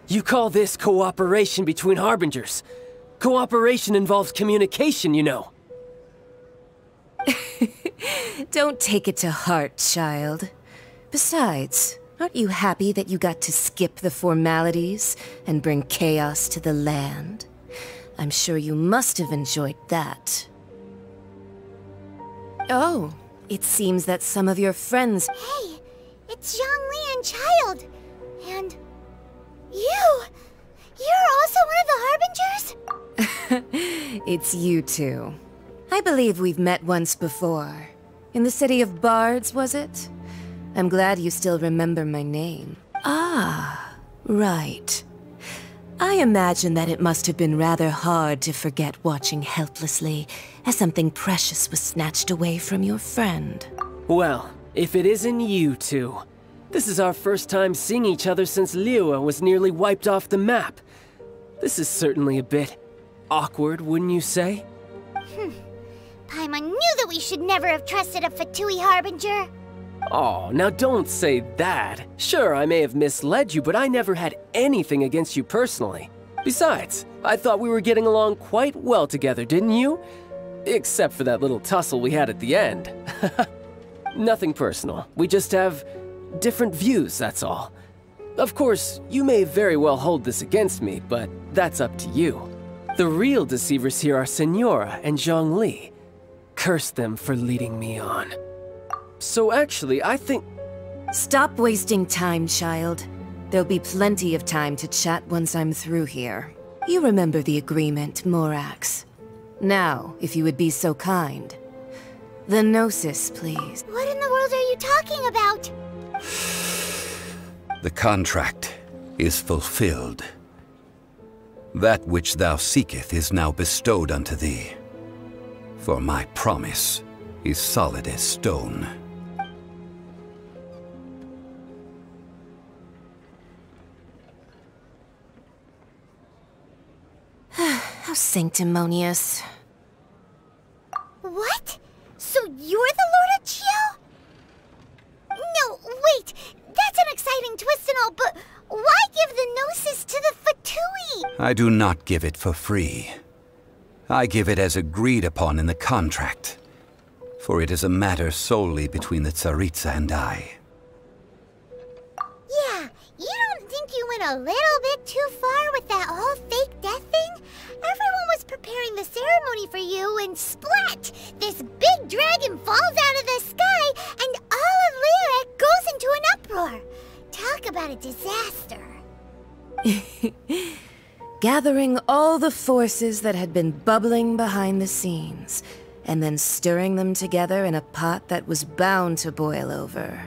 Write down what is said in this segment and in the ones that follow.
You call this cooperation between Harbingers. Cooperation involves communication, you know. Don't take it to heart, child. Besides, aren't you happy that you got to skip the formalities and bring chaos to the land? I'm sure you must have enjoyed that. Oh, it seems that some of your friends... Hey, it's Zhongli and Child. And... you! You're also one of the Harbingers? It's you two. I believe we've met once before. In the City of Bards, was it? I'm glad you still remember my name. Ah, right. I imagine that it must have been rather hard to forget watching helplessly as something precious was snatched away from your friend. Well, if it isn't you two. This is our first time seeing each other since Liyue was nearly wiped off the map. This is certainly a bit awkward, wouldn't you say? Paimon knew that we should never have trusted a Fatui Harbinger. Oh, now don't say that. Sure, I may have misled you, but I never had anything against you personally. Besides, I thought we were getting along quite well together, didn't you? Except for that little tussle we had at the end. Nothing personal. We just have different views, that's all. Of course, you may very well hold this against me, but that's up to you. The real deceivers here are Senora and Zhongli. Curse them for leading me on. So actually, I think... Stop wasting time, child. There'll be plenty of time to chat once I'm through here. You remember the agreement, Morax. Now, if you would be so kind. The Gnosis, please. What in the world are you talking about? The contract is fulfilled. That which thou seeketh is now bestowed unto thee. For my promise is solid as stone. How sanctimonious. What? So you're the Lord of Geo? No, wait! That's an exciting twist and all, but why give the Gnosis to the Fatui? I do not give it for free. I give it as agreed upon in the contract, for it is a matter solely between the Tsaritsa and I. Yeah, you don't think you went a little bit too far with that whole fake death thing? Everyone was preparing the ceremony for you, and splat! This big dragon falls out of the sky, and all of Liyue goes into an uproar. Talk about a disaster. Gathering all the forces that had been bubbling behind the scenes, and then stirring them together in a pot that was bound to boil over.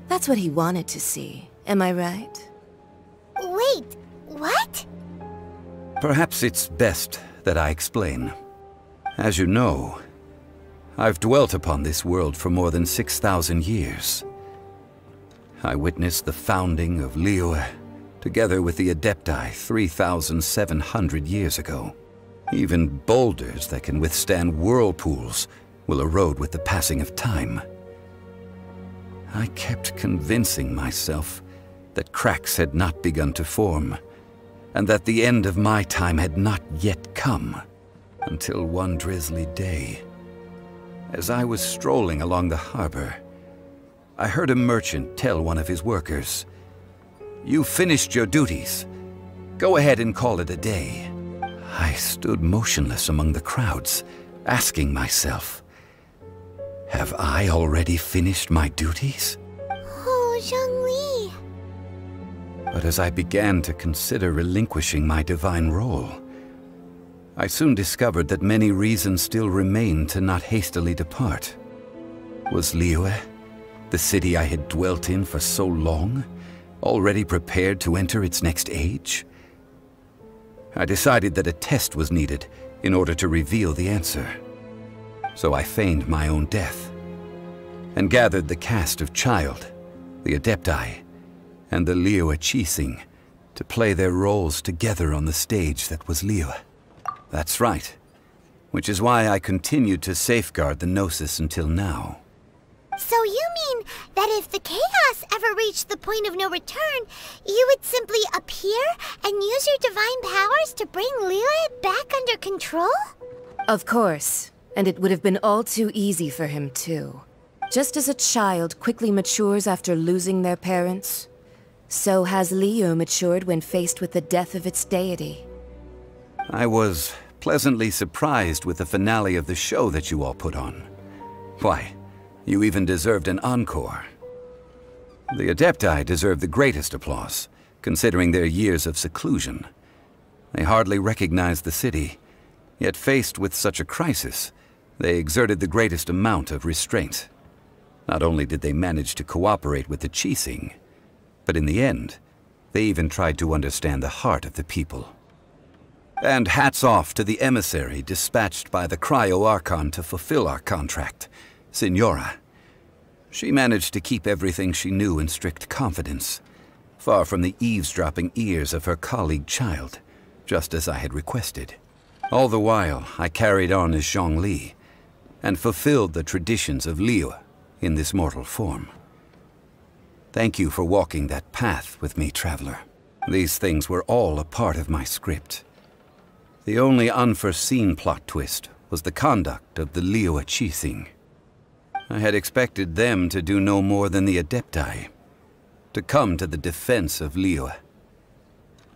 That's what he wanted to see, am I right? Wait, what? Perhaps it's best that I explain. As you know, I've dwelt upon this world for more than 6,000 years. I witnessed the founding of Liyue, together with the Adepti 3,700 years ago. Even boulders that can withstand whirlpools will erode with the passing of time. I kept convincing myself that cracks had not begun to form, and that the end of my time had not yet come, until one drizzly day, as I was strolling along the harbor, I heard a merchant tell one of his workers, "You've finished your duties. Go ahead and call it a day." I stood motionless among the crowds, asking myself, have I already finished my duties? Oh, Zhongli. But as I began to consider relinquishing my divine role, I soon discovered that many reasons still remained to not hastily depart. Was Liyue, the city I had dwelt in for so long, already prepared to enter its next age? I decided that a test was needed in order to reveal the answer. So I feigned my own death, and gathered the cast of Child, the Adepti, and the Liyue Chising to play their roles together on the stage that was Liyue. That's right, which is why I continued to safeguard the Gnosis until now. So you mean that if the chaos ever reached the point of no return, you would simply appear and use your divine powers to bring Liyue back under control? Of course, and it would have been all too easy for him too. Just as a child quickly matures after losing their parents, so has Liyue matured when faced with the death of its deity. I was pleasantly surprised with the finale of the show that you all put on. Why, you even deserved an encore. The Adepti deserve the greatest applause, considering their years of seclusion. They hardly recognized the city, yet faced with such a crisis, they exerted the greatest amount of restraint. Not only did they manage to cooperate with the Cutsenes, but in the end, they even tried to understand the heart of the people. And hats off to the emissary dispatched by the Geo Archon to fulfill our contract, Signora. She managed to keep everything she knew in strict confidence, far from the eavesdropping ears of her colleague child, just as I had requested. All the while, I carried on as Zhongli, and fulfilled the traditions of Liyue in this mortal form. Thank you for walking that path with me, traveler. These things were all a part of my script. The only unforeseen plot twist was the conduct of the Liyue Cutsenes. I had expected them to do no more than the Adepti, to come to the defense of Liyue.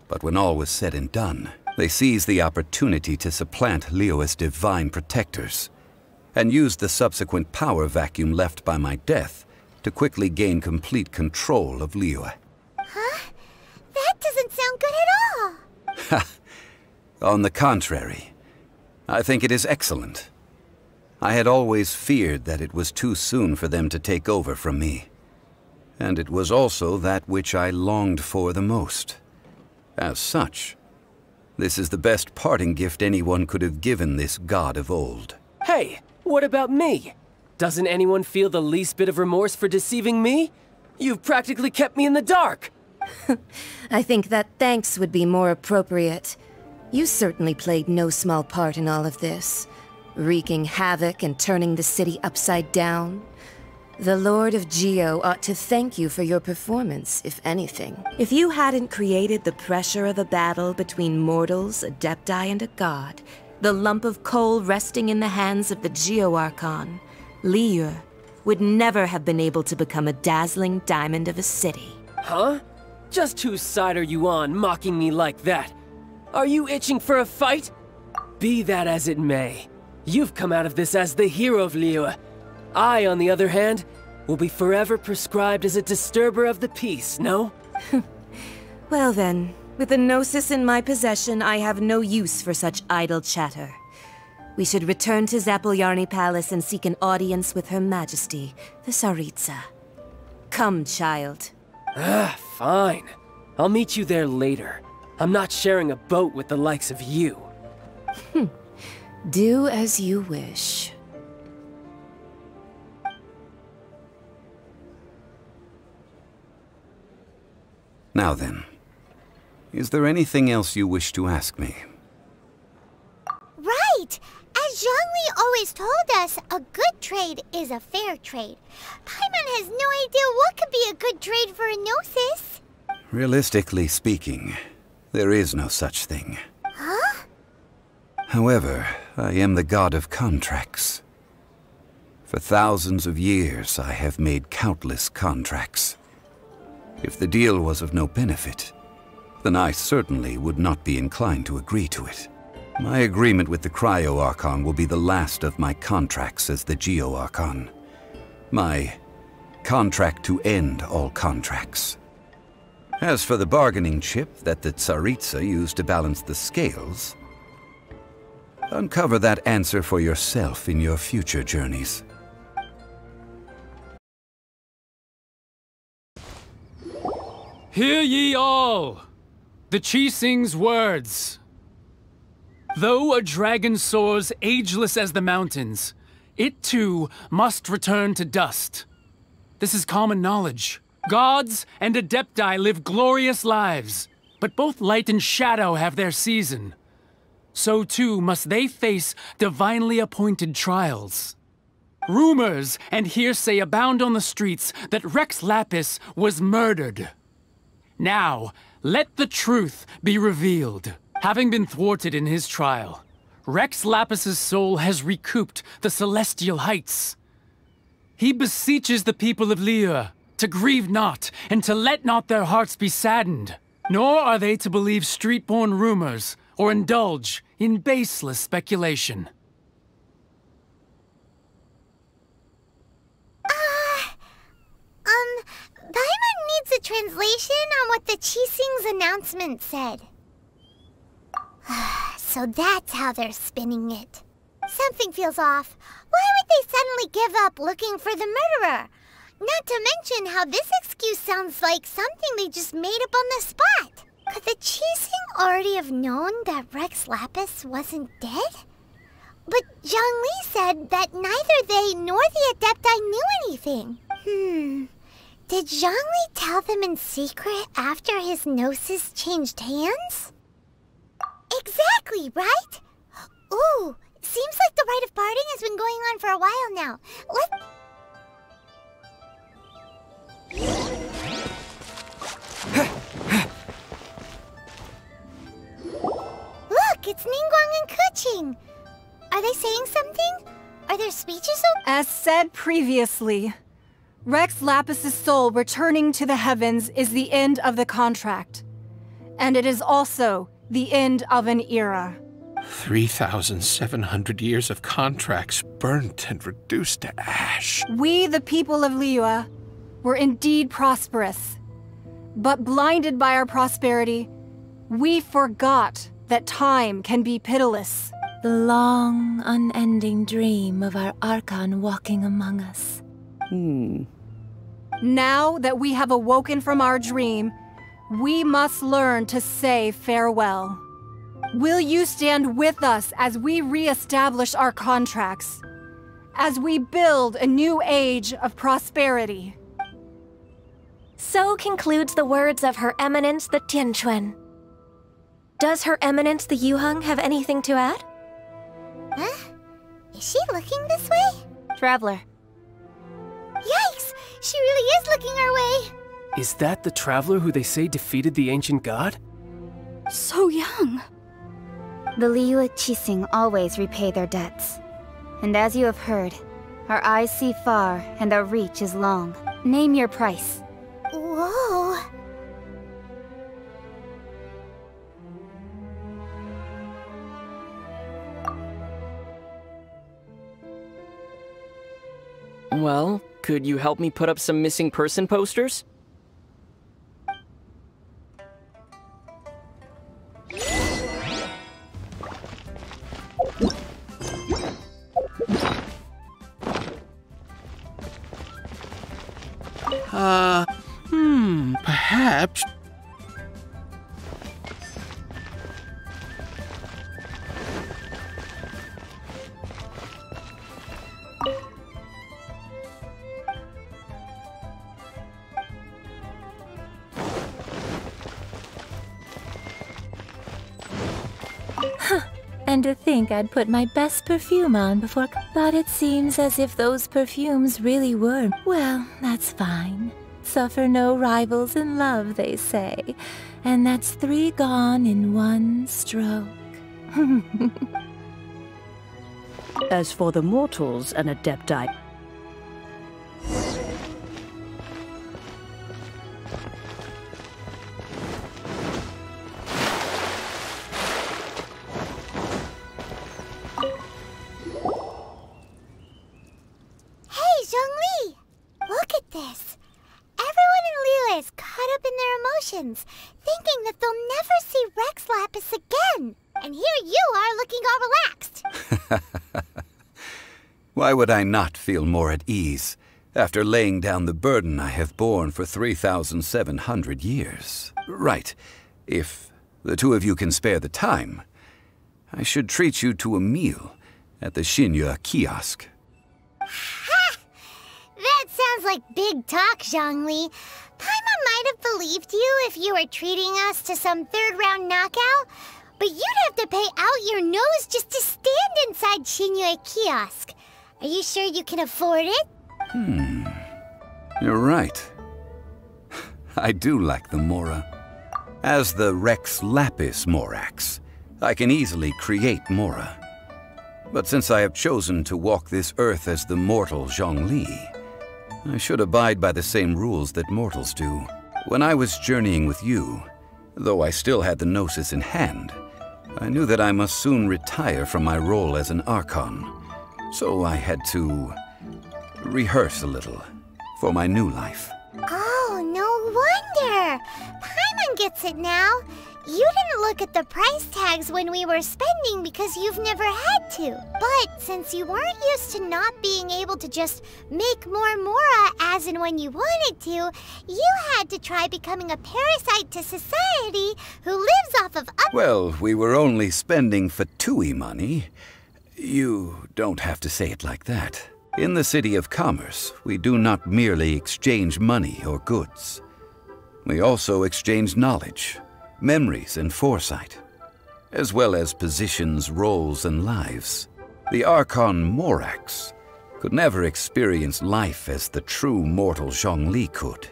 But when all was said and done, they seized the opportunity to supplant Liyue's divine protectors, and used the subsequent power vacuum left by my death to quickly gain complete control of Liyue. Huh? That doesn't sound good at all! On the contrary, I think it is excellent. I had always feared that it was too soon for them to take over from me. And it was also that which I longed for the most. As such, this is the best parting gift anyone could have given this god of old. Hey, what about me? Doesn't anyone feel the least bit of remorse for deceiving me? You've practically kept me in the dark. I think that thanks would be more appropriate. You certainly played no small part in all of this, wreaking havoc and turning the city upside down. The Lord of Geo ought to thank you for your performance, if anything. If you hadn't created the pressure of a battle between mortals, Adepti, and a god, the lump of coal resting in the hands of the Geo Archon, Liyue, would never have been able to become a dazzling diamond of a city. Huh? Just whose side are you on, mocking me like that? Are you itching for a fight? Be that as it may, you've come out of this as the hero of Liyue. I, on the other hand, will be forever prescribed as a disturber of the peace, no? Well then, with the Gnosis in my possession, I have no use for such idle chatter. We should return to Zapoljarny Palace and seek an audience with Her Majesty, the Tsaritsa. Come, child. Fine. I'll meet you there later. I'm not sharing a boat with the likes of you. Do as you wish. Now then, is there anything else you wish to ask me? Right! As Zhongli always told us, a good trade is a fair trade. Paimon has no idea what could be a good trade for a Gnosis. Realistically speaking, there is no such thing. Huh? However, I am the god of contracts. For thousands of years, I have made countless contracts. If the deal was of no benefit, then I certainly would not be inclined to agree to it. My agreement with the Geo Archon will be the last of my contracts as the Geo Archon. My contract to end all contracts. As for the bargaining chip that the Tsaritsa used to balance the scales, uncover that answer for yourself in your future journeys. Hear ye all! The Cutsenes' words. Though a dragon soars ageless as the mountains, it too must return to dust. This is common knowledge. Gods and Adepti live glorious lives, but both light and shadow have their season. So too must they face divinely appointed trials. Rumors and hearsay abound on the streets that Rex Lapis was murdered. Now, let the truth be revealed. Having been thwarted in his trial, Rex Lapis's soul has recouped the celestial heights. He beseeches the people of Liyue to grieve not and to let not their hearts be saddened, nor are they to believe street-born rumors or indulge in baseless speculation. Paimon needs a translation on what the Chising's announcement said. So that's how they're spinning it. Something feels off. Why would they suddenly give up looking for the murderer? Not to mention how this excuse sounds like something they just made up on the spot. Could the Chising already have known that Rex Lapis wasn't dead? But Zhongli said that neither they nor the Adepti knew anything. Did Zhongli tell them in secret after his gnosis changed hands? Exactly, right? Ooh, seems like the rite of parting has been going on for a while now. Look, it's Ningguang and Keqing. Are they saying something? Are their speeches okay? As said previously, Rex Lapis's soul returning to the heavens is the end of the contract. And it is also the end of an era. 3,700 years of contracts burnt and reduced to ash. We, the people of Liyue, were indeed prosperous. But blinded by our prosperity, we forgot that time can be pitiless. The long, unending dream of our Archon walking among us. Now that we have awoken from our dream, we must learn to say farewell. Will you stand with us as we re-establish our contracts? As we build a new age of prosperity? So concludes the words of Her Eminence the Tianquan. Does Her Eminence the Yuheng have anything to add? Huh? Is she looking this way? Traveler. Yikes! She really is looking our way! Is that the traveler who they say defeated the ancient god? So young. The Liyue Chising always repay their debts. And as you have heard, our eyes see far and our reach is long. Name your price. Whoa! Well, could you help me put up some missing person posters? Perhaps. And to think I'd put my best perfume on before... But it seems as if those perfumes really were... Well, that's fine. Suffer no rivals in love, they say. And that's 3 gone in 1 stroke. As for the mortals and Adepti... Hey, Zhongli! Look at this! Everyone in Liyue is caught up in their emotions, thinking that they'll never see Rex Lapis again. And here you are looking all relaxed. Why would I not feel more at ease after laying down the burden I have borne for 3,700 years? Right. If the 2 of you can spare the time, I should treat you to a meal at the Xinyue kiosk. Ha! That sounds like big talk, Zhongli. Paimon might have believed you if you were treating us to some 3rd-round knockout, but you'd have to pay out your nose just to stand inside Xinyue kiosk. Are you sure you can afford it? You're right. I do lack the Mora. As the Rex Lapis Morax, I can easily create Mora. But since I have chosen to walk this earth as the mortal Zhongli, I should abide by the same rules that mortals do. When I was journeying with you, though I still had the Gnosis in hand, I knew that I must soon retire from my role as an Archon. So I had to rehearse a little for my new life. Oh, no wonder! Paimon gets it now. You didn't look at the price tags when we were spending because you've never had to. But since you weren't used to not being able to just make more Mora as and when you wanted to, you had to try becoming a parasite to society who lives off of Well, we were only spending Fatui money. You don't have to say it like that. In the City of Commerce, we do not merely exchange money or goods. We also exchange knowledge, memories and foresight, as well as positions, roles, and lives. The Archon Morax could never experience life as the true mortal Zhongli could,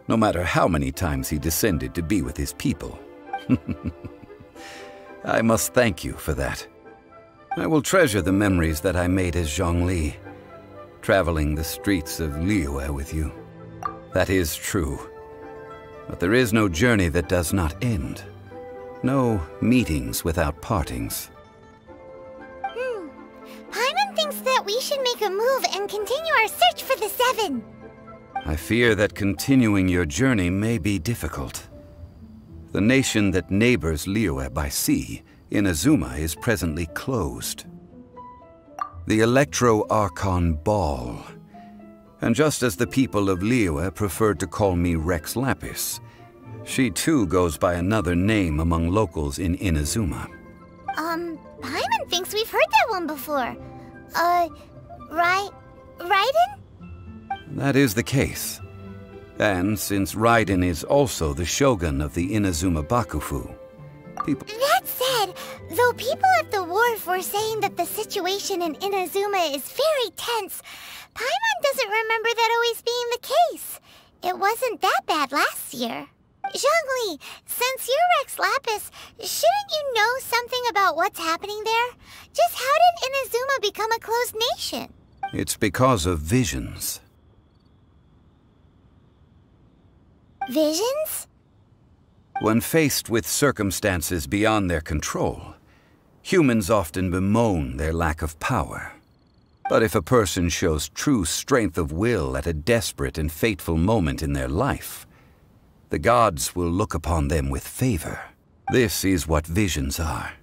no matter how many times he descended to be with his people. I must thank you for that. I will treasure the memories that I made as Zhongli, traveling the streets of Liyue with you. That is true. But there is no journey that does not end. No meetings without partings. Paimon thinks that we should make a move and continue our search for the Seven. I fear that continuing your journey may be difficult. The nation that neighbors Liyue by sea, Inazuma, is presently closed. The Electro-Archon Ball. And just as the people of Liyue preferred to call me Rex Lapis, she too goes by another name among locals in Inazuma. Paimon thinks we've heard that one before. Raiden? That is the case. And since Raiden is also the shogun of the Inazuma Bakufu, people... That said, though people at the wharf were saying that the situation in Inazuma is very tense, Paimon doesn't remember that always being the case. It wasn't that bad last year. Zhongli, since you're Rex Lapis, shouldn't you know something about what's happening there? Just how did Inazuma become a closed nation? It's because of visions. Visions? When faced with circumstances beyond their control, humans often bemoan their lack of power. But if a person shows true strength of will at a desperate and fateful moment in their life, the gods will look upon them with favor. This is what visions are.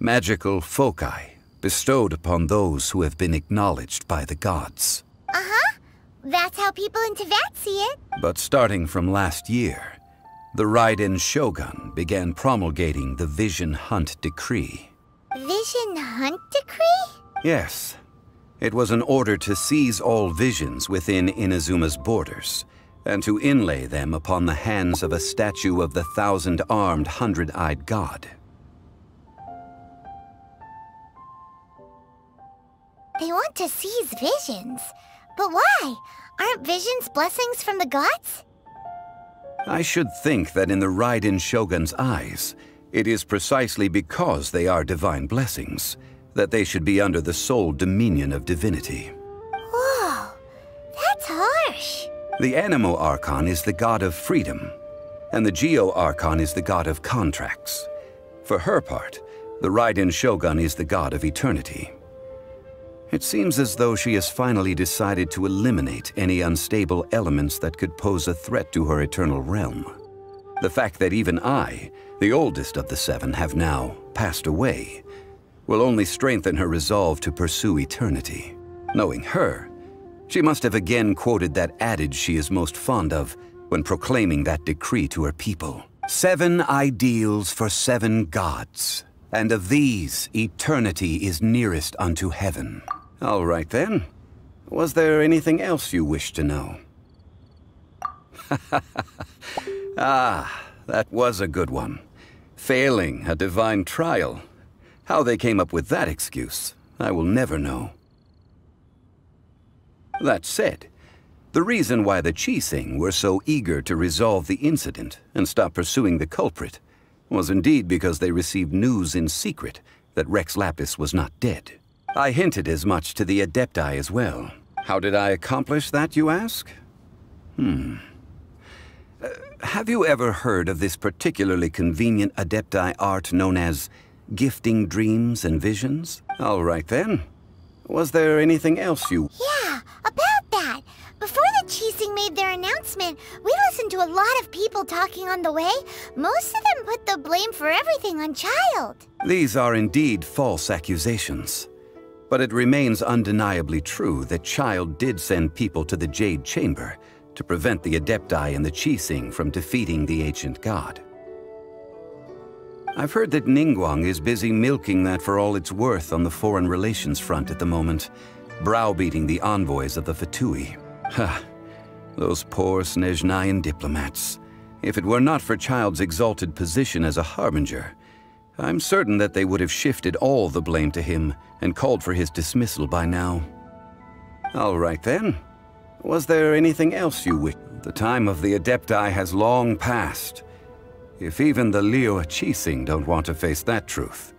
Magical foci bestowed upon those who have been acknowledged by the gods. Uh-huh. That's how people in Teyvat see it. But starting from last year, the Raiden Shogun began promulgating the Vision Hunt Decree. Vision Hunt Decree? Yes. It was an order to seize all visions within Inazuma's borders, and to inlay them upon the hands of a statue of the 1,000-armed, 100-eyed god. They want to seize visions. But why? Aren't visions blessings from the gods? I should think that in the Raiden Shogun's eyes, it is precisely because they are divine blessings that they should be under the sole dominion of divinity. Whoa, that's harsh. The Anemo Archon is the god of freedom, and the Geo Archon is the god of contracts. For her part, the Raiden Shogun is the god of eternity. It seems as though she has finally decided to eliminate any unstable elements that could pose a threat to her eternal realm. The fact that even I, the oldest of the seven, have now passed away, will only strengthen her resolve to pursue eternity. Knowing her, she must have again quoted that adage she is most fond of when proclaiming that decree to her people. 7 ideals for 7 gods, and of these, eternity is nearest unto heaven. All right then. Was there anything else you wish to know? Ah, that was a good one. Failing a divine trial. How they came up with that excuse, I will never know. That said, the reason why the Chising were so eager to resolve the incident and stop pursuing the culprit was indeed because they received news in secret that Rex Lapis was not dead. I hinted as much to the Adepti as well. How did I accomplish that, you ask? Have you ever heard of this particularly convenient Adepti art known as gifting dreams and visions? All right then. Was there anything else you... Yeah, about that. Before the Chising made their announcement, we listened to a lot of people talking on the way. Most of them put the blame for everything on Child. These are indeed false accusations. But it remains undeniably true that Child did send people to the Jade Chamber to prevent the Adepti and the Chising from defeating the ancient god. I've heard that Ningguang is busy milking that for all it's worth on the foreign relations front at the moment, browbeating the envoys of the Fatui. Ha! Those poor Snezhnayan diplomats. If it were not for Child's exalted position as a harbinger, I'm certain that they would have shifted all the blame to him and called for his dismissal by now. All right then. Was there anything else you wish? The time of the Adepti has long passed. If even the Liyue Chising don't want to face that truth,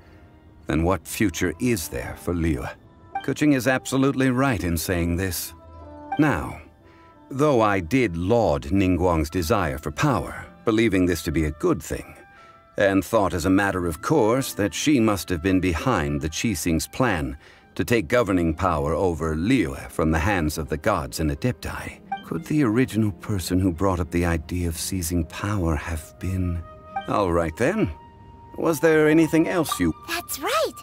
then what future is there for Liyue? Kuching is absolutely right in saying this. Now, though I did laud Ningguang's desire for power, believing this to be a good thing, and thought as a matter of course that she must have been behind the Chising's plan to take governing power over Liyue from the hands of the gods and Adepti. Could the original person who brought up the idea of seizing power have been... All right then. Was there anything else you... That's right.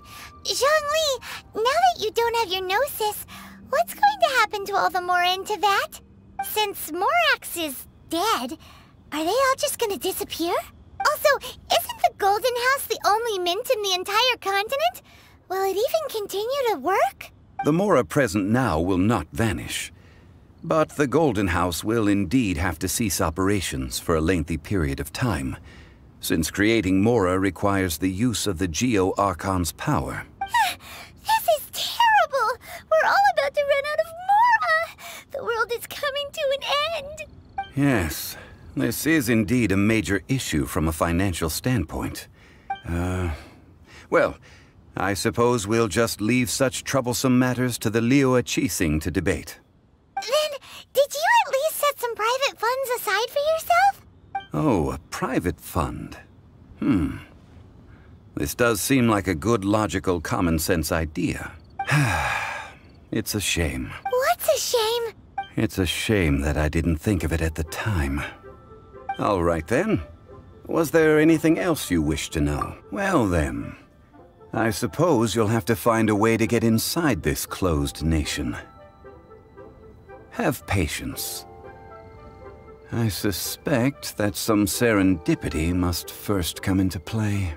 Zhongli, now that you don't have your gnosis, what's going to happen to all the Mora in Teyvat? Since Morax is dead, are they all just gonna disappear? Also, isn't the Golden House the only mint in the entire continent? Will it even continue to work? The Mora present now will not vanish. But the Golden House will indeed have to cease operations for a lengthy period of time, since creating Mora requires the use of the Geo Archon's power. This is terrible! We're all about to run out of Mora! The world is coming to an end! Yes, this is indeed a major issue from a financial standpoint. Well, I suppose we'll just leave such troublesome matters to the Liyue Chising to debate. Then, did you at least set some private funds aside for yourself? Oh, a private fund. This does seem like a good, logical, common-sense idea. It's a shame. What's a shame? It's a shame that I didn't think of it at the time. All right then. Was there anything else you wish to know? Well then, I suppose you'll have to find a way to get inside this closed nation. Have patience. I suspect that some serendipity must first come into play.